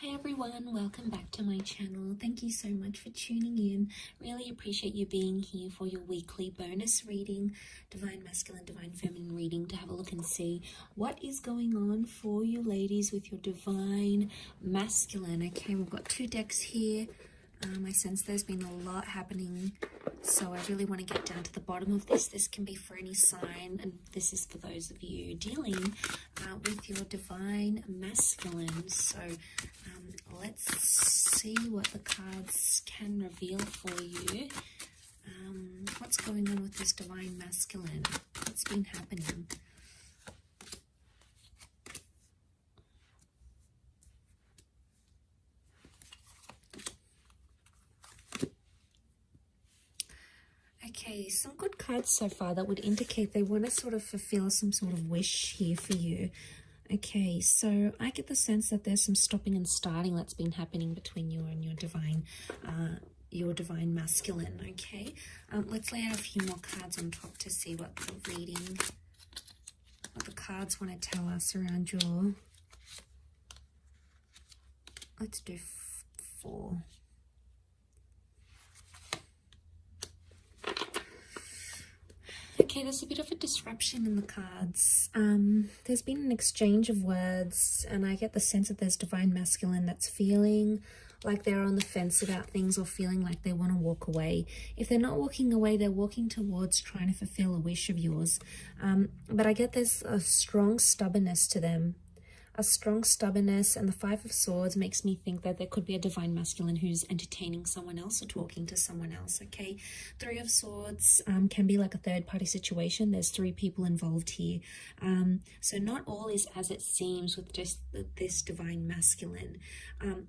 Hi everyone, welcome back to my channel. Thank you so much for tuning in. Really appreciate you being here for your weekly bonus reading, Divine Masculine, Divine Feminine reading, to have a look and see what is going on for you ladies with your Divine Masculine. Okay, we've got two decks here. I sense there's been a lot happening, so I really want to get down to the bottom of this. This can be for any sign, and this is for those of you dealing with your Divine Masculine. So let's see what the cards can reveal for you. What's going on with this Divine Masculine? What's been happening? Okay, some good cards so far that would indicate they want to sort of fulfill some sort of wish here for you. Okay, so I get the sense that there's some stopping and starting that's been happening between you and your Divine Masculine. Okay, let's lay out a few more cards on top to see what the reading, what the cards want to tell us around your. Let's do 4. Okay, there's a bit of a disruption in the cards. There's been an exchange of words, and I get the sense that there's Divine Masculine that's feeling like they're on the fence about things, or feeling like they want to walk away. If they're not walking away, they're walking towards trying to fulfill a wish of yours. But I get there's a strong stubbornness to them. A strong stubbornness, and the 5 of Swords makes me think that there could be a Divine Masculine who's entertaining someone else or talking to someone else, okay? 3 of Swords can be like a third-party situation. There's 3 people involved here. So not all is as it seems with just this Divine Masculine.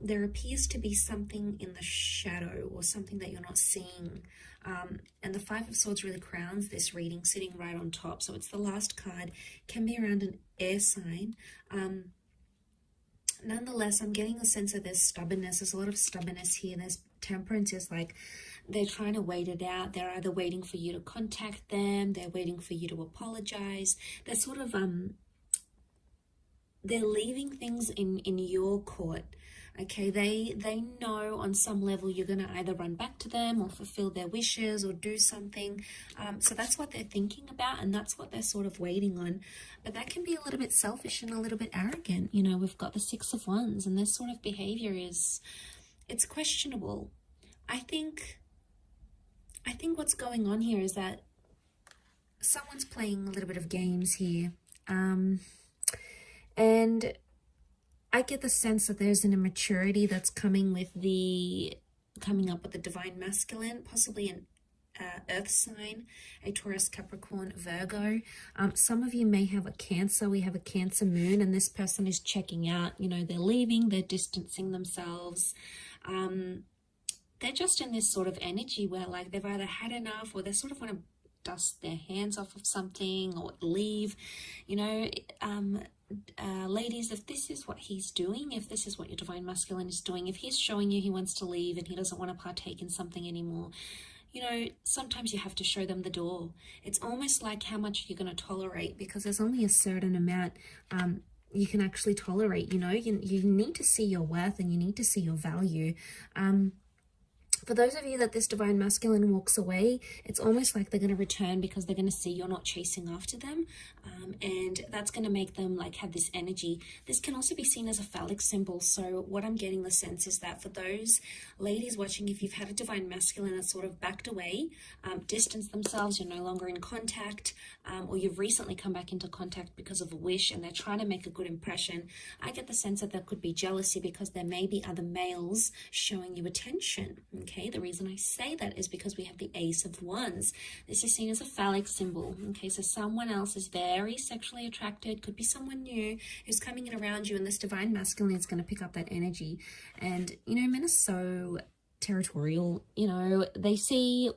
There appears to be something in the shadow, or something that you're not seeing. And the 5 of Swords really crowns this reading, sitting right on top. So it's the last card, can be around an air sign. Nonetheless, I'm getting the sense that there's stubbornness. There's a lot of stubbornness here. There's temperance. Is like they're trying to wait it out. They're either waiting for you to contact them. They're waiting for you to apologize. They're sort of, they're leaving things in your court. Okay, they know on some level you're going to either run back to them or fulfill their wishes or do something. So that's what they're thinking about, and that's what they're sort of waiting on. But that can be a little bit selfish and a little bit arrogant. You know, we've got the 6 of Wands, and this sort of behavior it's questionable. I think what's going on here is that someone's playing a little bit of games here. And I get the sense that there's an immaturity that's coming up with the Divine Masculine, possibly an earth sign, a Taurus, Capricorn, Virgo. Some of you may have a Cancer. We have a Cancer moon, and this person is checking out. You know, they're leaving, they're distancing themselves. They're just in this sort of energy where like they've either had enough, or they sort of want to dust their hands off of something or leave. You know, ladies, if this is what he's doing, if this is what your Divine Masculine is doing, if he's showing you he wants to leave and he doesn't want to partake in something anymore, you know, sometimes you have to show them the door. It's almost like how much you're going to tolerate, because there's only a certain amount you can actually tolerate. You know, you need to see your worth, and you need to see your value. For those of you that this Divine Masculine walks away, it's almost like they're going to return because they're going to see you're not chasing after them. And that's going to make them like have this energy. This can also be seen as a phallic symbol. So what I'm getting the sense is that for those ladies watching, if you've had a Divine Masculine that's sort of backed away, distanced themselves, you're no longer in contact, or you've recently come back into contact because of a wish and they're trying to make a good impression, I get the sense that there could be jealousy because there may be other males showing you attention. Okay, the reason I say that is because we have the Ace of Wands. This is seen as a phallic symbol. Okay, so someone else is very sexually attracted, could be someone new who's coming in around you, and this Divine Masculine is going to pick up that energy. And, you know, men are so territorial. You know, they see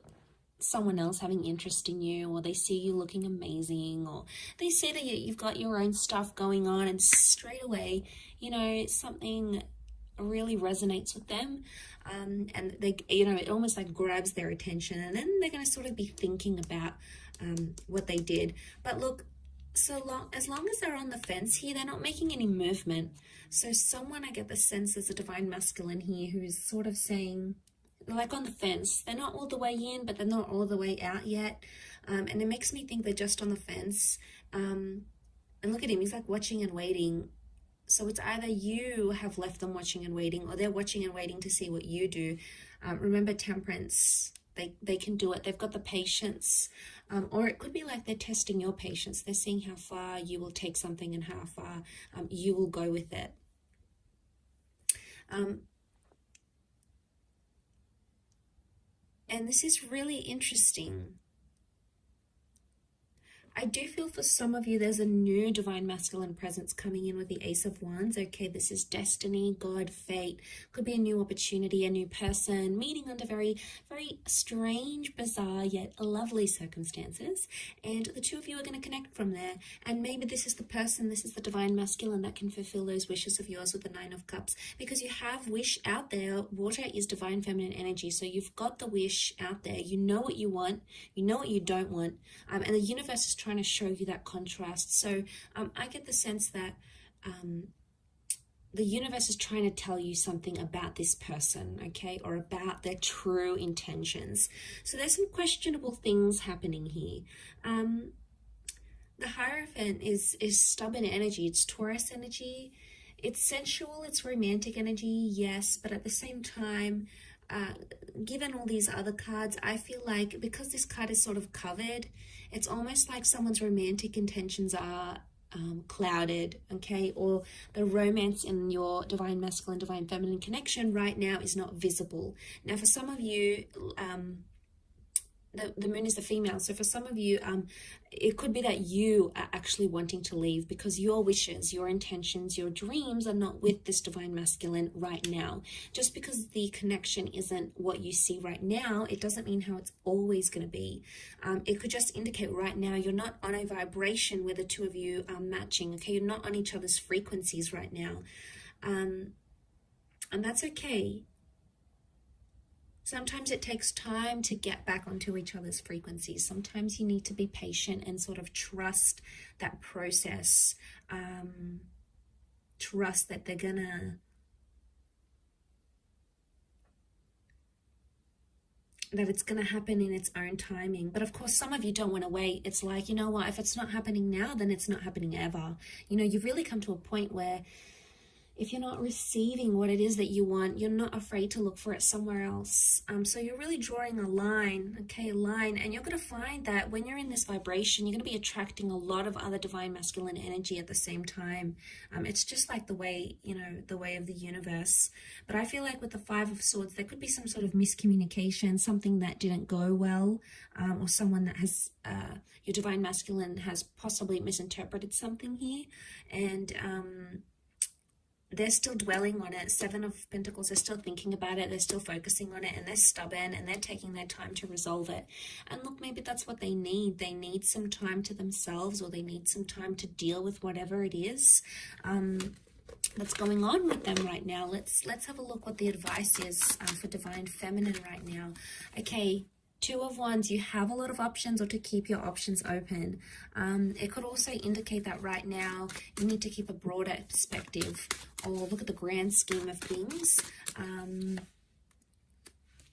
someone else having interest in you, or they see you looking amazing, or they see that you've got your own stuff going on, and straight away, you know, something really resonates with them, and they, you know, it almost like grabs their attention, and then they're going to sort of be thinking about what they did. But look, as long as they're on the fence here, they're not making any movement. So someone, I get the sense, is a divine masculine here who's sort of saying, like on the fence. They're not all the way in, but they're not all the way out yet. And it makes me think they're just on the fence. And look at him, he's like watching and waiting. So it's either you have left them watching and waiting, or they're watching and waiting to see what you do. Remember, temperance, they can do it. They've got the patience. Or it could be like they're testing your patience. They're seeing how far you will take something and how far you will go with it. And this is really interesting. I do feel for some of you there's a new divine masculine presence coming in with the Ace of Wands. Okay, this is destiny, God, fate. Could be a new opportunity, a new person, meeting under very, very strange, bizarre, yet lovely circumstances. And the two of you are going to connect from there. And maybe this is the person, this is the divine masculine that can fulfill those wishes of yours with the Nine of Cups. Because you have wish out there. Water is divine feminine energy. So you've got the wish out there. You know what you want. You know what you don't want. And the universe is trying to show you that contrast. So I get the sense that the universe is trying to tell you something about this person, okay, or about their true intentions. So there's some questionable things happening here. The Hierophant is stubborn energy. It's Taurus energy. It's sensual. It's romantic energy, yes, but at the same time, given all these other cards, I feel like because this card is sort of covered, it's almost like someone's romantic intentions are clouded, okay, or the romance in your divine masculine, divine feminine connection right now is not visible. Now, for some of you, the moon is the female, so for some of you it could be that you are actually wanting to leave because your wishes, your intentions, your dreams are not with this divine masculine right now. Just because the connection isn't what you see right now, it doesn't mean how it's always going to be. It could just indicate right now you're not on a vibration where the two of you are matching, okay? You're not on each other's frequencies right now, and that's okay. Sometimes it takes time to get back onto each other's frequencies. Sometimes you need to be patient and sort of trust that process. Trust that they're gonna, that it's gonna happen in its own timing. But of course, some of you don't want to wait. It's like, you know what, if it's not happening now, then it's not happening ever. You know, you've really come to a point where if you're not receiving what it is that you want, you're not afraid to look for it somewhere else. So you're really drawing a line, okay, a line, and you're going to find that when you're in this vibration, you're going to be attracting a lot of other divine masculine energy at the same time. It's just like the way, you know, the way of the universe. But I feel like with the Five of Swords, there could be some sort of miscommunication, something that didn't go well, or someone that has, your divine masculine has possibly misinterpreted something here, and they're still dwelling on it. Seven of Pentacles, they're still thinking about it, they're still focusing on it, and they're stubborn, and they're taking their time to resolve it. And look, maybe that's what they need. They need some time to themselves, or they need some time to deal with whatever it is that's going on with them right now. Let's have a look what the advice is for divine feminine right now. Okay, Two of Wands, you have a lot of options, or to keep your options open. It could also indicate that right now you need to keep a broader perspective, or look at the grand scheme of things.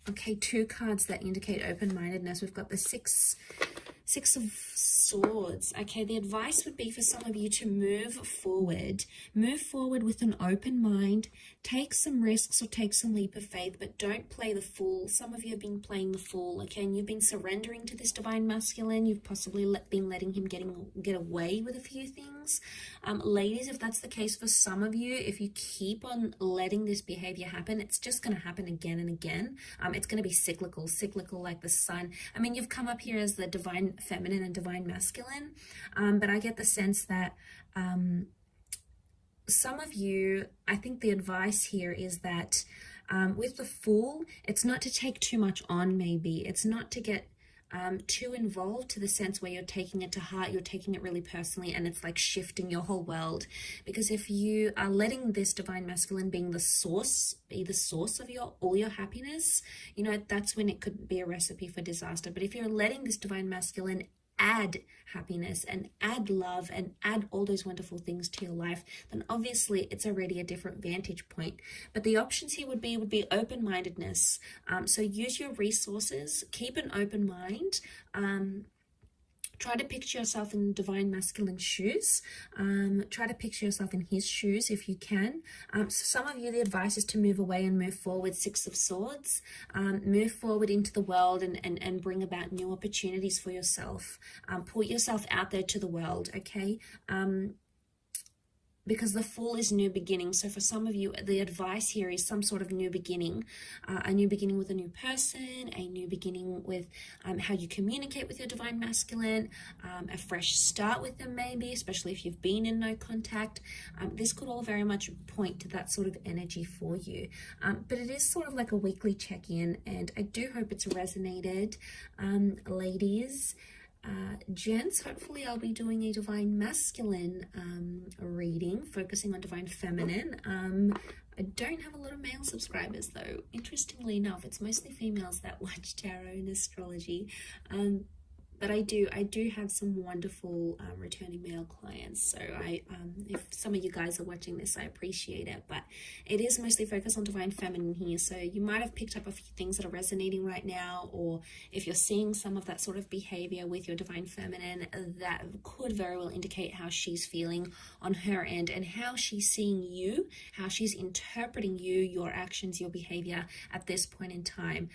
Okay, two cards that indicate open-mindedness. We've got the Six of Swords. Okay, the advice would be for some of you to move forward. Move forward with an open mind. Take some risks or take some leap of faith, but don't play the fool. Some of you have been playing the fool, okay, and you've been surrendering to this divine masculine. You've possibly been letting him get away with a few things. Ladies, if that's the case for some of you, if you keep on letting this behavior happen, it's just going to happen again and again. It's going to be cyclical like the sun. I mean, you've come up here as the divine feminine and divine masculine, but I get the sense that some of you, I think the advice here is that with the Fool, it's not to take too much on. Maybe it's not to get too involved, to the sense where you're taking it to heart, you're taking it really personally, and it's like shifting your whole world. Because if you are letting this divine masculine be the source of all your happiness, you know, that's when it could be a recipe for disaster. But if you're letting this divine masculine add happiness and add love and add all those wonderful things to your life, then obviously it's already a different vantage point. But the options here would be open-mindedness. So use your resources, keep an open mind. Try to picture yourself in divine masculine shoes. Try to picture yourself in his shoes if you can. So some of you, the advice is to move away and move forward. Six of Swords. Move forward into the world and bring about new opportunities for yourself. Put yourself out there to the world, okay? Because the Fool is new beginning. So for some of you, the advice here is some sort of new beginning, a new beginning with a new person, a new beginning with how you communicate with your divine masculine, a fresh start with them maybe, especially if you've been in no contact. This could all very much point to that sort of energy for you. But it is sort of like a weekly check-in, and I do hope it's resonated, ladies. Gents, hopefully I'll be doing a divine masculine reading, focusing on divine feminine. I don't have a lot of male subscribers though. Interestingly enough, it's mostly females that watch tarot and astrology. But I do have some wonderful returning male clients. So if some of you guys are watching this, I appreciate it. But it is mostly focused on divine feminine here. So you might have picked up a few things that are resonating right now, or if you're seeing some of that sort of behavior with your divine feminine, that could very well indicate how she's feeling on her end and how she's seeing you, how she's interpreting you, your actions, your behavior at this point in time.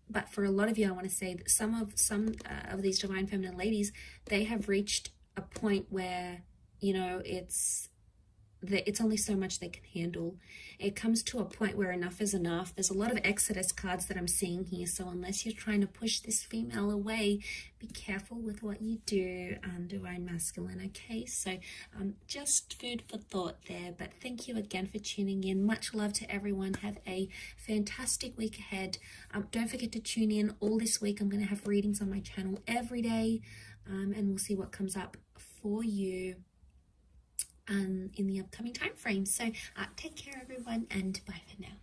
But for a lot of you, I want to say that some of these divine feminine ladies, they have reached a point where, you know, it's only so much they can handle. It comes to a point where enough is enough. There's a lot of Exodus cards that I'm seeing here. So unless you're trying to push this female away, be careful with what you do, divine masculine, okay? So just food for thought there. But thank you again for tuning in. Much love to everyone. Have a fantastic week ahead. Don't forget to tune in all this week. I'm going to have readings on my channel every day, and we'll see what comes up for you in the upcoming time frame. So take care everyone, and bye for now.